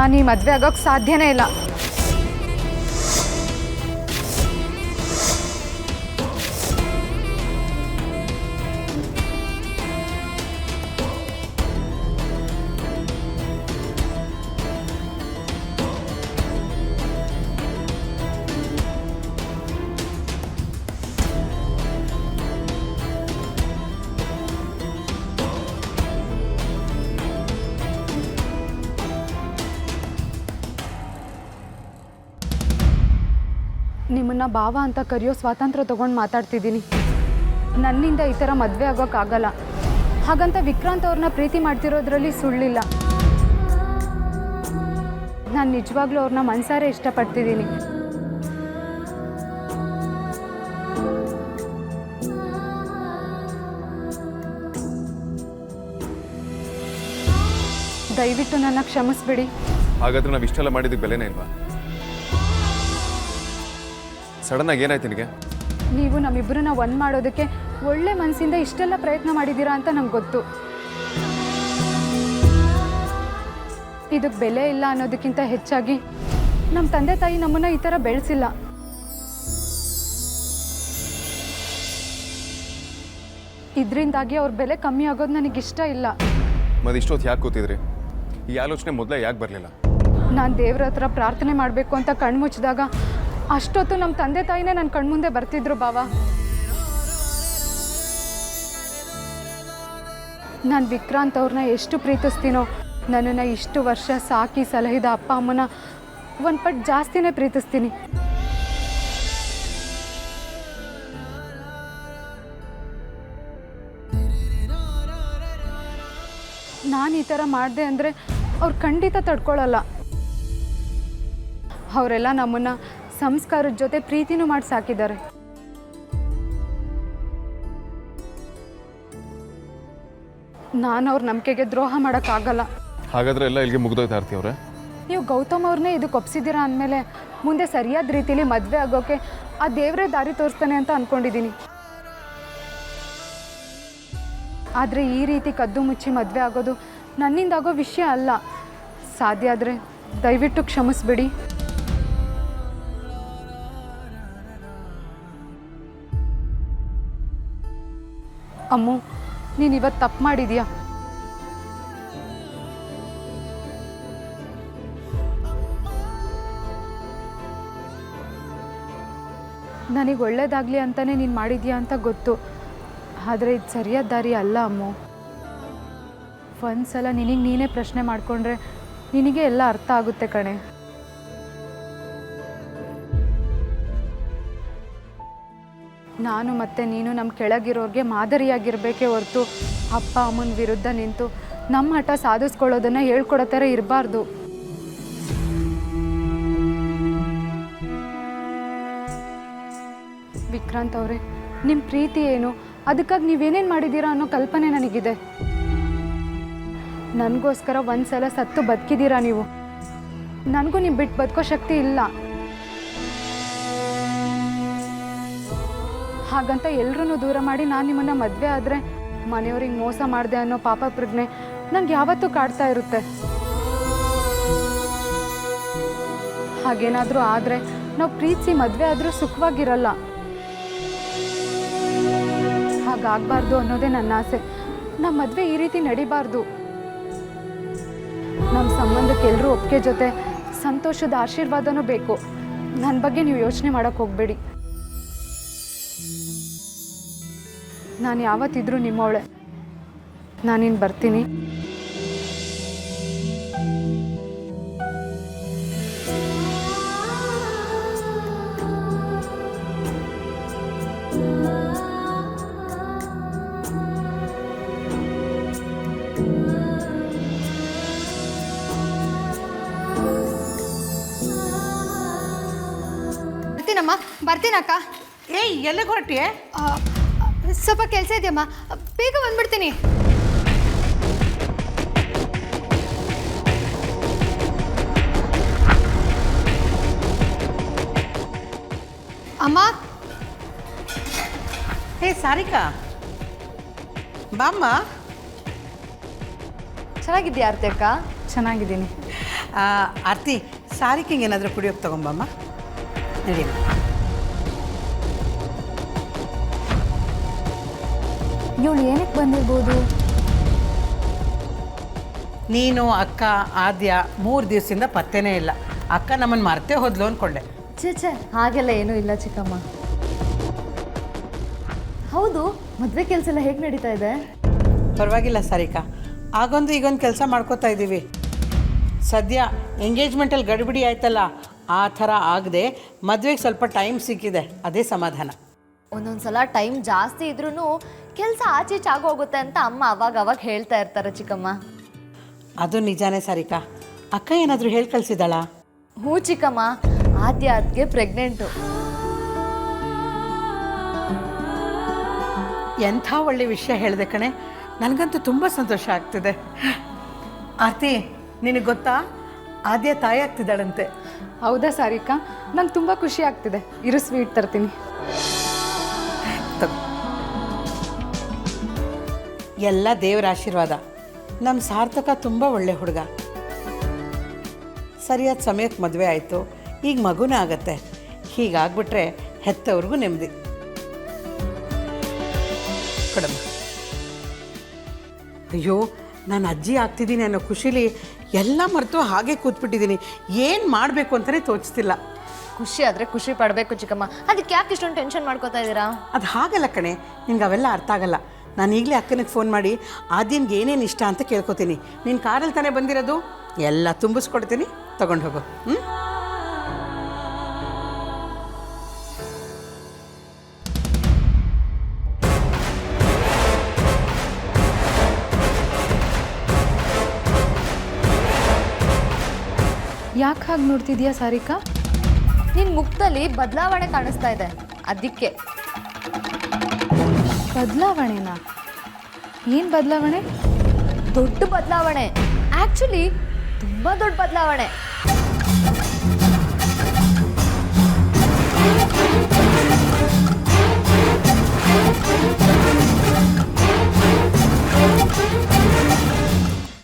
ನಾನು ಈ ಮದುವೆ ಆಗೋಕ್ಕೆ ಸಾಧ್ಯನೇ ಇಲ್ಲ. ನಿಮ್ಮನ್ನು ಭಾವ ಅಂತ ಕರೆಯೋ ಸ್ವಾತಂತ್ರ್ಯ ತೊಗೊಂಡು ಮಾತಾಡ್ತಿದ್ದೀನಿ. ನನ್ನಿಂದ ಈ ಥರ ಮದುವೆ ಆಗೋಕ್ಕಾಗಲ್ಲ. ಹಾಗಂತ ವಿಕ್ರಾಂತ್ ಅವ್ರನ್ನ ಪ್ರೀತಿ ಮಾಡ್ತಿರೋದ್ರಲ್ಲಿ ಸುಳ್ಳಿಲ್ಲ. ನಾನು ನಿಜವಾಗ್ಲೂ ಅವ್ರನ್ನ ಮನಸಾರೆ ಇಷ್ಟಪಡ್ತಿದ್ದೀನಿ. ದಯವಿಟ್ಟು ನನ್ನ ಕ್ಷಮಿಸ್ಬಿಡಿ. ಹಾಗಾದ್ರೆ ನಾವು ಇಷ್ಟೆಲ್ಲ ಮಾಡಿದ್ದಕ್ಕೆ ಬೆಲೆನೇ ಇಲ್ವಾ? ಸಡನ್ನಾಗಿ ಏನಾಯ್ತು ನಿನಗೆ? ನೀವು ನಮ್ಮಿಬ್ಬರನ್ನ ಒಂದು ಮಾಡೋದಕ್ಕೆ ಒಳ್ಳೆ ಮನಸ್ಸಿಂದ ಇಷ್ಟೆಲ್ಲ ಪ್ರಯತ್ನ ಮಾಡಿದ್ದೀರಾ ಅಂತ ನಂಗೆ ಗೊತ್ತು. ಇದಕ್ಕೆ ಬೆಲೆ ಇಲ್ಲ ಅನ್ನೋದಕ್ಕಿಂತ ಹೆಚ್ಚಾಗಿ ನಮ್ಮ ತಂದೆ ತಾಯಿ ನಮ್ಮನ್ನು ಈ ಥರ ಬೆಳೆಸಿಲ್ಲ. ಇದರಿಂದಾಗಿ ಅವ್ರ ಬೆಲೆ ಕಮ್ಮಿ ಆಗೋದು ನನಗಿಷ್ಟ ಇಲ್ಲ. ಮತ್ತೆ ಇಷ್ಟೊತ್ತು ಯಾಕೆ ಕೂತಿದ್ರಿ? ಈ ಆಲೋಚನೆ ಮೊದಲೇ ಯಾಕೆ ಬರಲಿಲ್ಲ? ನಾನು ದೇವ್ರ ಹತ್ರ ಪ್ರಾರ್ಥನೆ ಮಾಡಬೇಕು ಅಂತ ಕಣ್ಮುಚ್ಚಿದಾಗ ಅಷ್ಟೊತ್ತು ನಮ್ಮ ತಂದೆ ತಾಯಿನೇ ನನ್ನ ಕಣ್ಮುಂದೆ ಬರ್ತಿದ್ರು ಭಾವ. ನಾನು ವಿಕ್ರಾಂತ್ ಅವ್ರನ್ನ ಎಷ್ಟು ಪ್ರೀತಿಸ್ತೀನೋ, ನನ್ನನ್ನು ಇಷ್ಟು ವರ್ಷ ಸಾಕಿ ಸಲಹಿದ ಅಪ್ಪ ಅಮ್ಮನ ಒಂದು ಪಟ್ಟು ಜಾಸ್ತಿನೇ ಪ್ರೀತಿಸ್ತೀನಿ. ನಾನು ಈ ಥರ ಮಾಡಿದೆ ಅಂದರೆ ಅವ್ರು ಖಂಡಿತ ತಡ್ಕೊಳ್ಳಲ್ಲ. ಅವರೆಲ್ಲ ನಮ್ಮನ್ನು ಸಂಸ್ಕಾರದ ಜೊತೆ ಪ್ರೀತಿನೂ ಮಾಡಿ ಸಾಕಿದ್ದಾರೆ. ನಾನು ಅವ್ರ ನಂಬಿಕೆಗೆ ದ್ರೋಹ ಮಾಡೋಕ್ಕಾಗಲ್ಲ. ಹಾಗಾದ್ರೆ ಎಲ್ಲ ಇಲ್ಲಿಗೆ ಮುಗಿದೋಯ್ತಾ ಇರ್ತೀವಿ ಅವರೇ? ನೀವು ಗೌತಮ್ ಅವ್ರನ್ನೇ ಇದಕ್ಕೆ ಒಪ್ಸಿದ್ದೀರಾ ಅಂದಮೇಲೆ ಮುಂದೆ ಸರಿಯಾದ ರೀತಿಯಲ್ಲಿ ಮದುವೆ ಆಗೋಕ್ಕೆ ಆ ದೇವರೇ ದಾರಿ ತೋರಿಸ್ತಾನೆ ಅಂತ ಅಂದ್ಕೊಂಡಿದ್ದೀನಿ. ಆದರೆ ಈ ರೀತಿ ಕದ್ದು ಮುಚ್ಚಿ ಮದುವೆ ಆಗೋದು ನನ್ನಿಂದಾಗೋ ವಿಷಯ ಅಲ್ಲ. ಸಾಧ್ಯ ಆದರೆ ದಯವಿಟ್ಟು ಕ್ಷಮಿಸ್ಬಿಡಿ. ಅಮ್ಮು, ನೀನು ಇವತ್ತು ತಪ್ಪು ಮಾಡಿದೀಯಾ. ನನಗೆ ಒಳ್ಳೇದಾಗಲಿ ಅಂತಲೇ ನೀನು ಮಾಡಿದ್ಯಾ ಅಂತ ಗೊತ್ತು. ಆದರೆ ಇದು ಸರಿಯಾದ ದಾರಿ ಅಲ್ಲ ಅಮ್ಮು. ಒಂದು ಸಲ ನಿನಗೆ ನೀನೇ ಪ್ರಶ್ನೆ ಮಾಡಿಕೊಂಡ್ರೆ ನಿನಗೆ ಎಲ್ಲ ಅರ್ಥ ಆಗುತ್ತೆ ಕಣೆ. ನಾನು ಮತ್ತು ನೀನು ನಮ್ಮ ಕೆಳಗಿರೋರಿಗೆ ಮಾದರಿಯಾಗಿರಬೇಕೇ ಹೊರತು ಅಪ್ಪ ಅಮ್ಮನ ವಿರುದ್ಧ ನಿಂತು ನಮ್ಮ ಹಠ ಸಾಧಿಸ್ಕೊಳ್ಳೋದನ್ನು ಹೇಳ್ಕೊಡೋ ಥರ ಇರಬಾರ್ದು. ವಿಕ್ರಾಂತ್ ಅವರೇ, ನಿಮ್ಮ ಪ್ರೀತಿ ಏನು, ಅದಕ್ಕಾಗಿ ನೀವೇನೇನು ಮಾಡಿದ್ದೀರಾ ಅನ್ನೋ ಕಲ್ಪನೆ ನನಗಿದೆ. ನನಗೋಸ್ಕರ ಒಂದು ಸಲ ಸತ್ತು ಬದುಕಿದ್ದೀರಾ ನೀವು. ನನಗೂ ನೀವು ಬಿಟ್ಟು ಬದುಕೋ ಶಕ್ತಿ ಇಲ್ಲ. ಹಾಗಂತ ಎಲ್ಲರೂ ದೂರ ಮಾಡಿ ನಾನು ನಿಮ್ಮನ್ನು ಮದುವೆ ಆದರೆ ಮನೆಯವ್ರಿಗೆ ಮೋಸ ಮಾಡಿದೆ ಅನ್ನೋ ಪಾಪ ಪ್ರಜ್ಞೆ ನನಗೆ ಯಾವತ್ತೂ ಕಾಡ್ತಾ ಇರುತ್ತೆ. ಹಾಗೇನಾದರೂ ಆದರೆ ನಾವು ಪ್ರೀತಿಸಿ ಮದುವೆ ಆದರೂ ಸುಖವಾಗಿರಲ್ಲ. ಹಾಗಾಗಬಾರ್ದು ಅನ್ನೋದೇ ನನ್ನ ಆಸೆ. ನಮ್ಮ ಮದುವೆ ಈ ರೀತಿ ನಡಿಬಾರ್ದು. ನಮ್ಮ ಸಂಬಂಧಕ್ಕೆ ಎಲ್ಲರೂ ಒಪ್ಪಿಗೆ ಜೊತೆ ಸಂತೋಷದ ಆಶೀರ್ವಾದನೂ ಬೇಕು. ನನ್ನ ಬಗ್ಗೆ ನೀವು ಯೋಚನೆ ಮಾಡೋಕ್ಕೆ ಹೋಗಬೇಡಿ. ನಾನು ಯಾವತ್ತಿದ್ರೂ ನಿಮ್ಮವಳೆ. ನಾನಿನ್ನು ಬರ್ತೀನಿ. ಬರ್ತೀನಮ್ಮ, ಬರ್ತೀನಕ್ಕ. ಏಯ್, ಎಲ್ಲಿಗೆ ಹೊರಟಿಯೇ? ಸ್ವಲ್ಪ ಕೆಲಸ ಇದೆಯಮ್ಮ, ಬೇಗ ಬಂದ್ಬಿಡ್ತೀನಿ. ಅಮ್ಮ. ಹೇ ಸಾರಿಕಾ, ಬಾಮ್ಮ. ಚೆನ್ನಾಗಿದ್ಯಾ ಆರ್ತಿ ಅಕ್ಕ? ಚೆನ್ನಾಗಿದ್ದೀನಿ. ಆರ್ತಿ ಸಾರಿಕೆಗೆ ಏನಾದರೂ ಕುಡಿಯೋಕೆ ತಗೊಂಬಮ್ಮ ನಡಿ. ಇವಳು ಏನಕ್ಕೆ ಬಂದಿರ್ಬೋದು? ನೀನು ಅಕ್ಕ ಆದ್ಯ 3 ದಿವಸದಿಂದ ಪತ್ತೆನೇ ಇಲ್ಲ. ಅಕ್ಕ ನಮ್ಮನ್ನು ಮರ್ತೇ ಹೋದ್ಲು ಅಂದ್ಕೊಂಡೆ. ಛೇ ಹಾಗೆಲ್ಲ ಏನೂ ಇಲ್ಲ ಚಿಕ್ಕಮ್ಮ. ಹೌದು, ಮದುವೆ ಕೆಲಸ ಎಲ್ಲ ಹೇಗೆ ನಡೀತಾ ಇದೆ? ಪರವಾಗಿಲ್ಲ ಸಾರಿಕಾ, ಆಗೊಂದು ಈಗೊಂದು ಕೆಲಸ ಮಾಡ್ಕೋತಾ ಇದ್ದೀವಿ. ಸದ್ಯ ಎಂಗೇಜ್ಮೆಂಟಲ್ಲಿ ಗಡಿಬಿಡಿ ಆಯ್ತಲ್ಲ, ಆ ಥರ ಆಗದೆ ಮದುವೆಗೆ ಸ್ವಲ್ಪ ಟೈಮ್ ಸಿಕ್ಕಿದೆ, ಅದೇ ಸಮಾಧಾನ. ಒಂದೊಂದು ಸಲ ಟೈಮ್ ಜಾಸ್ತಿ ಇದ್ರೂ ಕೆಲಸ ಆಚೀಚೆ ಆಗೋಗುತ್ತೆ ಅಂತ ಅಮ್ಮ ಅವಾಗ ಹೇಳ್ತಾ ಇರ್ತಾರೆ ಚಿಕ್ಕಮ್ಮ. ಅದು ನಿಜಾನೇ ಸಾರಿಕಾ. ಅಕ್ಕ ಏನಾದರೂ ಹೇಳಿ ಕಳಿಸಿದಾಳಾ? ಹ್ಞೂ ಚಿಕ್ಕಮ್ಮ, ಆದ್ಯ ಅದಕ್ಕೆ ಪ್ರೆಗ್ನೆಂಟು. ಎಂಥ ಒಳ್ಳೆ ವಿಷಯ ಹೇಳಿದೆ ಕಣೆ, ನನಗಂತೂ ತುಂಬ ಸಂತೋಷ ಆಗ್ತಿದೆ. ಆರ್ತಿ, ನಿನಗೆ ಗೊತ್ತಾ, ಆದ್ಯ ತಾಯಿ ಆಗ್ತಿದ್ದಾಳಂತೆ. ಹೌದಾ ಸಾರಿಕಾ? ನಂಗೆ ತುಂಬ ಖುಷಿ ಆಗ್ತಿದೆ. ಇರು, ಸ್ವೀಟ್ ತರ್ತೀನಿ. ತಗೋ. ಎಲ್ಲ ದೇವರ ಆಶೀರ್ವಾದ. ನಮ್ಮ ಸಾರ್ಥಕ ತುಂಬ ಒಳ್ಳೆ ಹುಡುಗ. ಸರಿಯಾದ ಸಮಯಕ್ಕೆ ಮದುವೆ ಆಯಿತು, ಈಗ ಮಗುನೇ ಆಗತ್ತೆ. ಹೀಗಾಗ್ಬಿಟ್ರೆ ಹೆತ್ತವ್ರಿಗೂ ನೆಮ್ಮದಿ. ಕೊಡಮ್ಮ. ಅಯ್ಯೋ, ನಾನು ಅಜ್ಜಿ ಆಗ್ತಿದ್ದೀನಿ ಅನ್ನೋ ಖುಷಿಲಿ ಎಲ್ಲ ಮರೆತು ಹಾಗೆ ಕೂತ್ಬಿಟ್ಟಿದ್ದೀನಿ. ಏನು ಮಾಡಬೇಕು ಅಂತಲೇ ತೋಚ್ತಿಲ್ಲ. ಖುಷಿ ಆದರೆ ಖುಷಿ ಪಡಬೇಕು ಚಿಕ್ಕಮ್ಮ, ಅದಕ್ಕೆ ಯಾಕೆ ಇಷ್ಟೊಂದು ಟೆನ್ಷನ್ ಮಾಡ್ಕೋತಾ ಇದ್ದೀರಾ? ಅದು ಹಾಗಲ್ಲ ಕಣೆ, ನಿಂಗೆ ಅವೆಲ್ಲ ಅರ್ಥ ಆಗಲ್ಲ. ನಾನು ಈಗಲೇ ಅಕ್ಕನಿಗೆ ಫೋನ್ ಮಾಡಿ ಆದ್ಯನ್ಗೆ ಏನೇನು ಇಷ್ಟ ಅಂತ ಕೇಳ್ಕೊತೀನಿ. ನೀನು ಕಾರಲ್ಲಿ ತಾನೇ ಬಂದಿರೋದು, ಎಲ್ಲ ತುಂಬಿಸ್ಕೊಡ್ತೀನಿ, ತಗೊಂಡು ಹೋಗು. ಹ್ಞೂ. ಯಾಕೆ ಹಾಗೆ ನೋಡ್ತಿದ್ಯಾ ಸಾರಿಕಾ? ನಿನ್ನ ಮುಖದಲ್ಲಿ ಬದಲಾವಣೆ ಕಾಣಿಸ್ತಾ ಇದೆ, ಅದಕ್ಕೆ. ಬದಲಾವಣೆನಾ? ಏನು ಬದಲಾವಣೆ? ದೊಡ್ಡ ಬದಲಾವಣೆ, ಆ್ಯಕ್ಚುಲಿ ತುಂಬ ದೊಡ್ಡ ಬದಲಾವಣೆ.